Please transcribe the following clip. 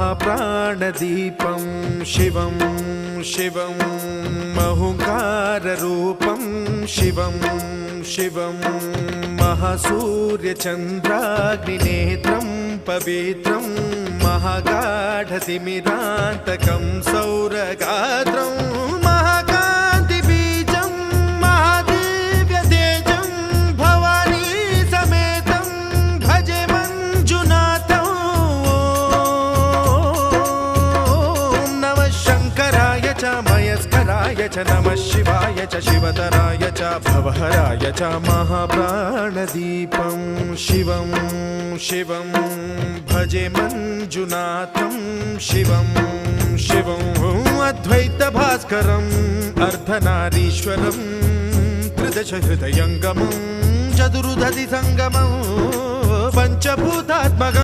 महाप्राणदीपं शिवं शिवं महुङ्काररूपं शिवं शिवं महासूर्यचन्द्राग्निनेत्रं पवित्रं महागाढतिमिरान्तकं सौरगात्रं महाकान्तिबीजं महादिव्यतेजं भवानी समेतं भजे मञ्जुनाथं। ॐ नमः शङ्कराय च मयस्कराय च नमः शिवाय च शिवतराय च भवहराय च महाप्राणदीपं शिवं शिवं भजे मञ्जुनाथं शिवं शिवं अद्वैतभास्करम् अर्धनारीश्वरं त्रिदशहृदयङ्गमं चतुर्दधिसङ्गमं पञ्चभूतात्मकम्